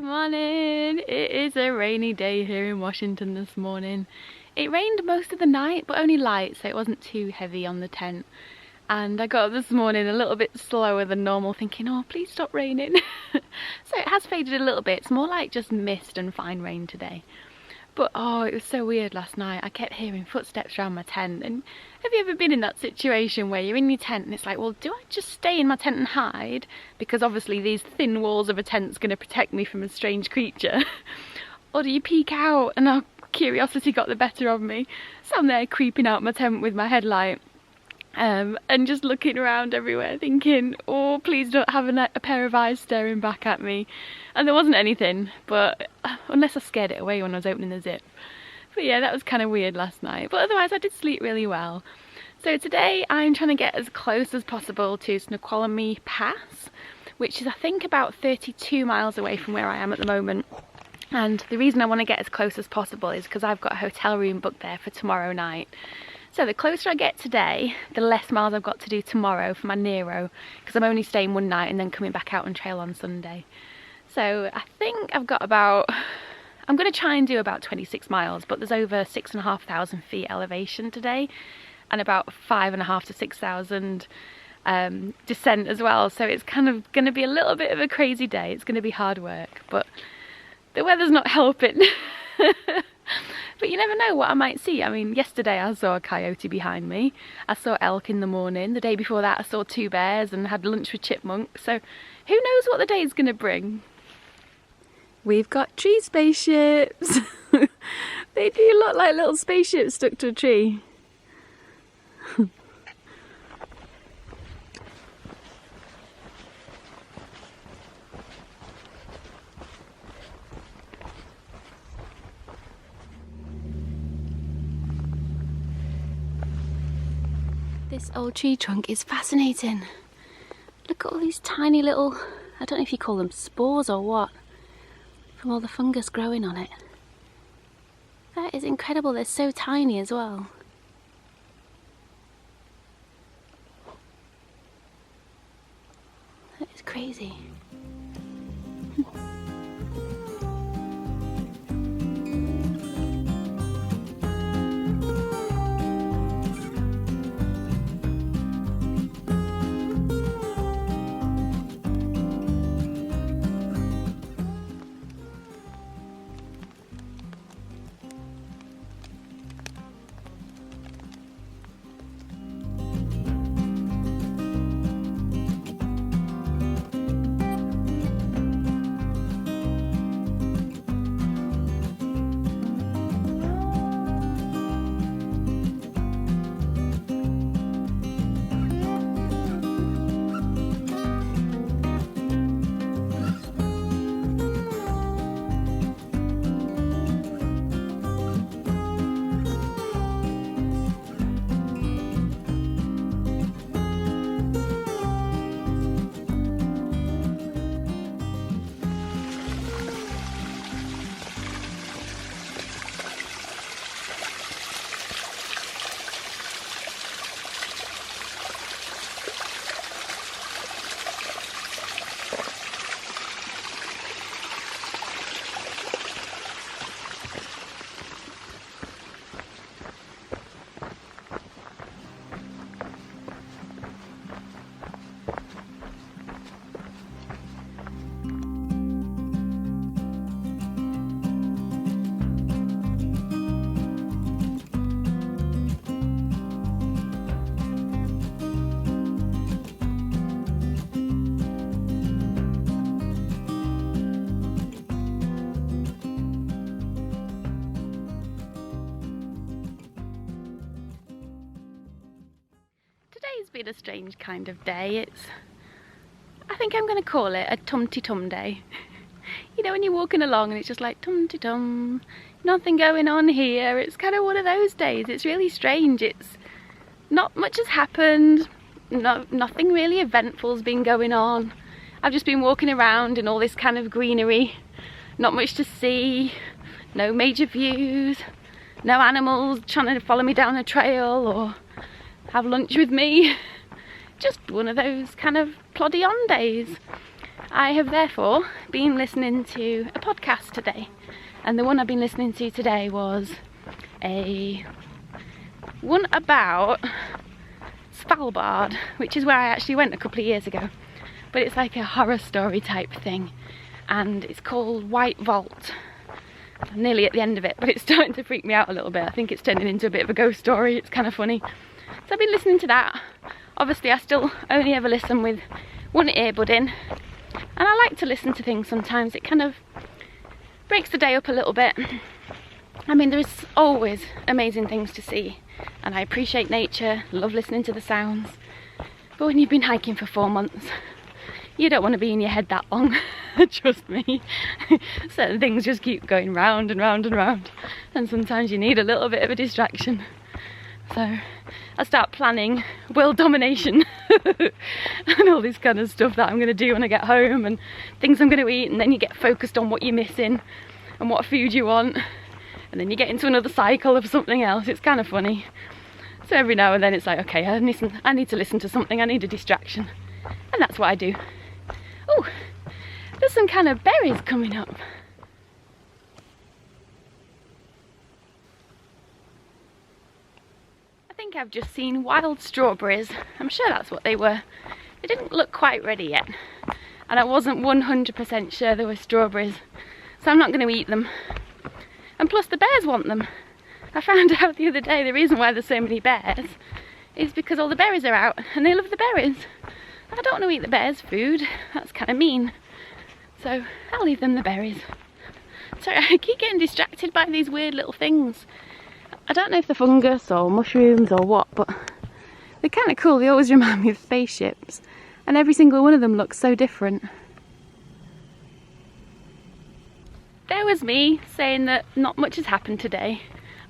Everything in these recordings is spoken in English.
Morning! It is a rainy day here in Washington this morning. It rained most of the night, but only light, so it wasn't too heavy on the tent. And I got up this morning a little bit slower than normal, thinking, oh, please stop raining. So it has faded a little bit. It's more like just mist and fine rain today. But oh, it was so weird last night. I kept hearing footsteps around my tent. And have you ever been in that situation where you're in your tent and it's like, well, do I just stay in my tent and hide? Because obviously these thin walls of a tent's going to protect me from a strange creature. Or do you peek out? And our curiosity got the better of me. So I'm there creeping out my tent with my headlight. And just looking around everywhere thinking, oh, please don't have a pair of eyes staring back at me. And there wasn't anything, but unless I scared it away when I was opening the zip. But yeah, that was kind of weird last night, but otherwise I did sleep really well. So today I'm trying to get as close as possible to Snoqualmie Pass, which is I think about 32 miles away from where I am at the moment. And the reason I want to get as close as possible is because I've got a hotel room booked there for tomorrow night. So the closer I get today, the less miles I've got to do tomorrow for my Nero, because I'm only staying one night and then coming back out on trail on Sunday. So I think I've got about, I'm going to try and do about 26 miles, but there's over 6,500 feet elevation today and about 5,500 to 6,000 descent as well. So it's kind of going to be a little bit of a crazy day. It's going to be hard work, but the weather's not helping. But you never know what I might see. I mean, yesterday I saw a coyote behind me. I saw elk in the morning. The day before that I saw 2 bears and had lunch with chipmunks. So who knows what the day is going to bring. We've got tree spaceships. They do look like little spaceships stuck to a tree. This old tree trunk is fascinating. Look at all these tiny little, I don't know if you call them spores or what, from all the fungus growing on it. That is incredible, they're so tiny as well. That is crazy. Today's been a strange kind of day. I think I'm going to call it a Tum-Ti-Tum day. You know, when you're walking along and it's just like Tum-Ti-Tum, nothing going on here. It's kind of one of those days. It's really strange. It's not much has happened. Nothing really eventful's been going on. I've just been walking around in all this kind of greenery. Not much to see. No major views. No animals trying to follow me down a trail or have lunch with me. Just one of those kind of ploddy on days. I have therefore been listening to a podcast today, and the one I've been listening to today was one about Svalbard, which is where I actually went a couple of years ago, but it's like a horror story type thing, and it's called White Vault. I'm nearly at the end of it, but it's starting to freak me out a little bit. I think it's turning into a bit of a ghost story. It's kind of funny. So I've been listening to that. Obviously I still only ever listen with one earbud in, and I like to listen to things sometimes. It kind of breaks the day up a little bit. I mean, there's always amazing things to see, and I appreciate nature, love listening to the sounds, but when you've been hiking for 4 months, you don't want to be in your head that long. Trust me. Certain things just keep going round and round and round, and sometimes you need a little bit of a distraction. So I start planning world domination and all this kind of stuff that I'm going to do when I get home, and things I'm going to eat, and then you get focused on what you're missing and what food you want, and then you get into another cycle of something else. It's kind of funny. So every now and then it's like, okay, I need to listen to something, I need a distraction, and that's what I do. Oh, there's some kind of berries coming up. I think I've just seen wild strawberries. I'm sure that's what they were. They didn't look quite ready yet, and I wasn't 100% sure they were strawberries, so I'm not going to eat them. And plus the bears want them. I found out the other day the reason why there's so many bears is because all the berries are out and they love the berries. I don't want to eat the bears' food, that's kind of mean. So I'll leave them the berries. Sorry, I keep getting distracted by these weird little things. I don't know if they're fungus or mushrooms or what, but they're kind of cool. They always remind me of spaceships, and every single one of them looks so different. There was me saying that not much has happened today.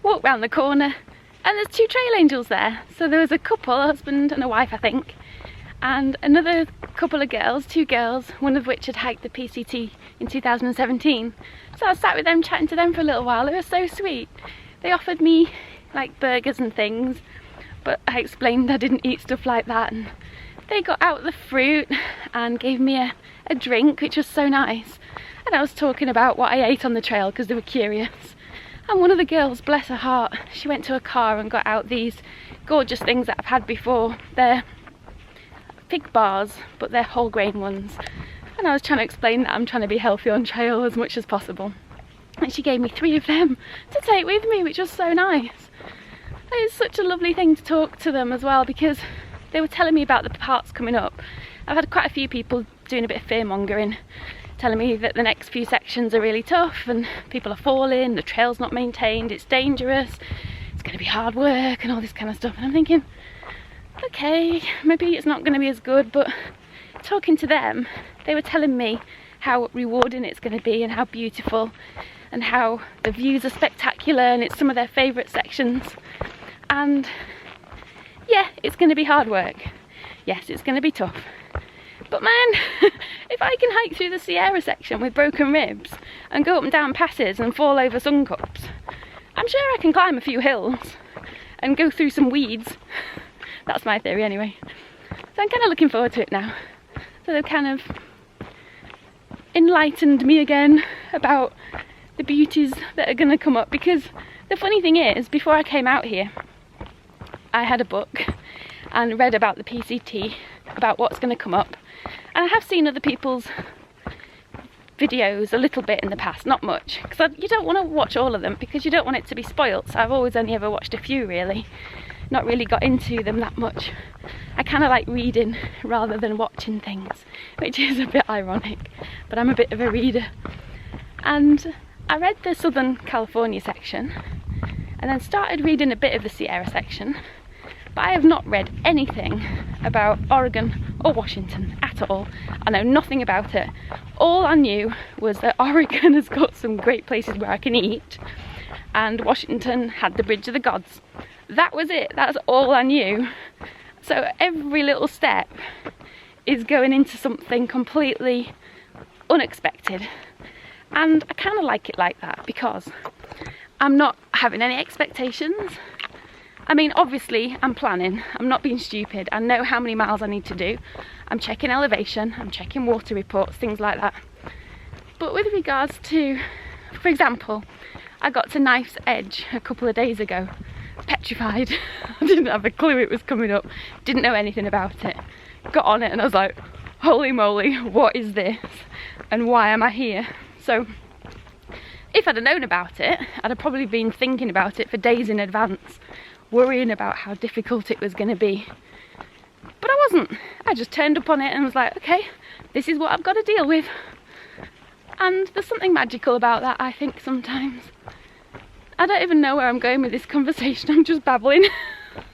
Walked round the corner and there's 2 trail angels there. So there was a couple, a husband and a wife I think, and another couple of girls, 2 girls, one of which had hiked the PCT in 2017. So I sat with them chatting to them for a little while. They were so sweet. They offered me like burgers and things, but I explained I didn't eat stuff like that, and they got out the fruit and gave me a drink, which was so nice. And I was talking about what I ate on the trail because they were curious. And one of the girls, bless her heart, she went to a car and got out these gorgeous things that I've had before. They're fig bars, but they're whole grain ones. And I was trying to explain that I'm trying to be healthy on trail as much as possible. And she gave me 3 of them to take with me, which was so nice. It's such a lovely thing to talk to them as well, because they were telling me about the parts coming up. I've had quite a few people doing a bit of fear mongering, telling me that the next few sections are really tough and people are falling, the trail's not maintained, it's dangerous, it's going to be hard work and all this kind of stuff. And I'm thinking, okay, maybe it's not going to be as good, but talking to them, they were telling me how rewarding it's going to be and how beautiful, and how the views are spectacular, and it's some of their favourite sections. And yeah, it's going to be hard work. Yes, it's going to be tough. But man, if I can hike through the Sierra section with broken ribs and go up and down passes and fall over sun cups, I'm sure I can climb a few hills and go through some weeds. That's my theory anyway. So I'm kind of looking forward to it now. So they've kind of enlightened me again about the beauties that are going to come up, because the funny thing is, before I came out here, I had a book and read about the PCT, about what's going to come up. And I have seen other people's videos a little bit in the past, not much, because you don't want to watch all of them because you don't want it to be spoilt. So I've always only ever watched a few really, not really got into them that much. I kind of like reading rather than watching things, which is a bit ironic, but I'm a bit of a reader. And I read the Southern California section and then started reading a bit of the Sierra section, but I have not read anything about Oregon or Washington at all. I know nothing about it. All I knew was that Oregon has got some great places where I can eat, and Washington had the Bridge of the Gods. That was it, that's all I knew. So every little step is going into something completely unexpected. And I kind of like it like that, because I'm not having any expectations. I mean, obviously I'm planning, I'm not being stupid, I know how many miles I need to do, I'm checking elevation, I'm checking water reports, things like that. But with regards to, for example, I got to Knife's Edge a couple of days ago, petrified. I didn't have a clue it was coming up, didn't know anything about it. Got on it and I was like, holy moly, what is this? And why am I here? So, if I'd have known about it, I'd have probably been thinking about it for days in advance, worrying about how difficult it was going to be. But I wasn't. I just turned up on it and was like, okay, this is what I've got to deal with. And there's something magical about that, I think, sometimes. I don't even know where I'm going with this conversation, I'm just babbling.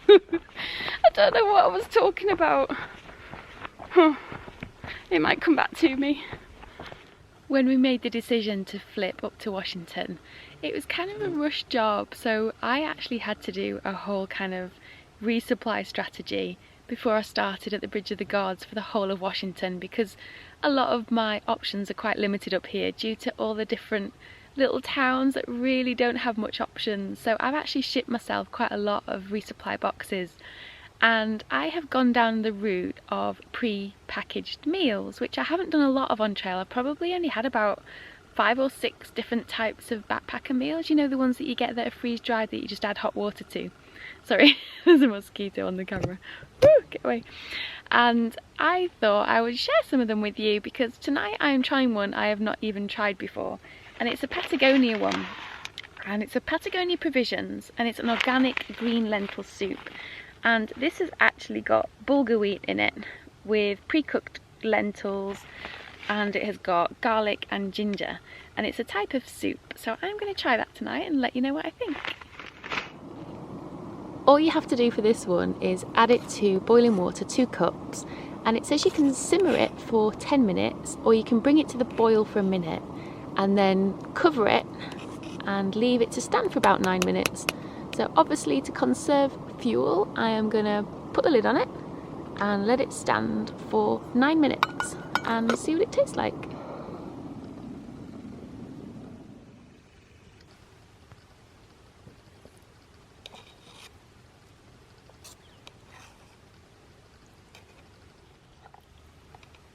I don't know what I was talking about. It might come back to me. When we made the decision to flip up to Washington, it was kind of a rush job, so I actually had to do a whole kind of resupply strategy before I started at the Bridge of the Gods for the whole of Washington, because a lot of my options are quite limited up here due to all the different little towns that really don't have much options. So I've actually shipped myself quite a lot of resupply boxes, and I have gone down the route of pre-packaged meals, which I haven't done a lot of on trail. I've probably only had about 5 or 6 different types of backpacker meals, you know, the ones that you get that are freeze-dried that you just add hot water to. Sorry, there's a mosquito on the camera. Woo, get away. And I thought I would share some of them with you, because tonight I am trying one I have not even tried before, and it's a Patagonia one, and it's a Patagonia Provisions, and it's an organic green lentil soup. And this has actually got bulgur wheat in it with pre-cooked lentils, and it has got garlic and ginger, and it's a type of soup. So I'm going to try that tonight and let you know what I think. All you have to do for this one is add it to boiling water, 2 cups, and it says you can simmer it for 10 minutes or you can bring it to the boil for a minute and then cover it and leave it to stand for about 9 minutes. So obviously, to conserve fuel, I am going to put the lid on it and let it stand for 9 minutes and see what it tastes like.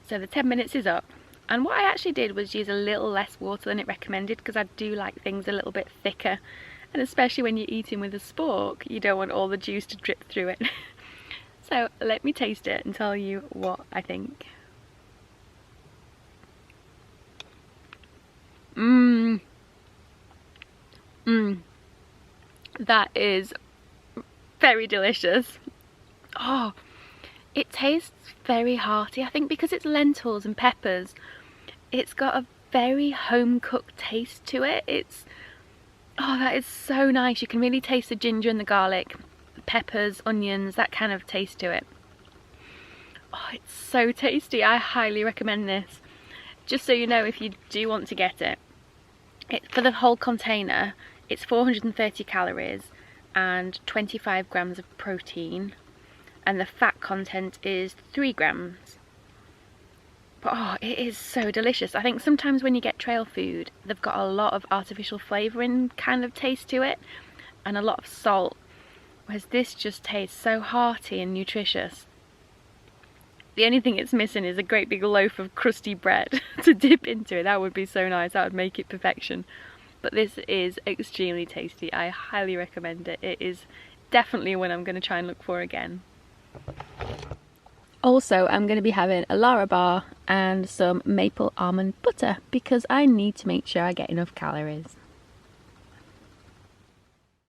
So the 10 minutes is up, and what I actually did was use a little less water than it recommended, because I do like things a little bit thicker, and especially when you're eating with a spork, you don't want all the juice to drip through it. So let me taste it and tell you what I think. That is very delicious. Oh, it tastes very hearty. I think because it's lentils and peppers, it's got a very home-cooked taste to it. Oh, that is so nice. You can really taste the ginger and the garlic, the peppers, onions, that kind of taste to it. Oh, it's so tasty. I highly recommend this. Just so you know, if you do want to get it, for the whole container, it's 430 calories and 25 grams of protein, and the fat content is 3 grams. But oh, it is so delicious. I think sometimes when you get trail food, they've got a lot of artificial flavouring kind of taste to it and a lot of salt, whereas this just tastes so hearty and nutritious. The only thing it's missing is a great big loaf of crusty bread to dip into it. That would be so nice. That would make it perfection. But this is extremely tasty. I highly recommend it. It is definitely one I'm going to try and look for again. Also, I'm going to be having a Lara bar and some maple almond butter because I need to make sure I get enough calories.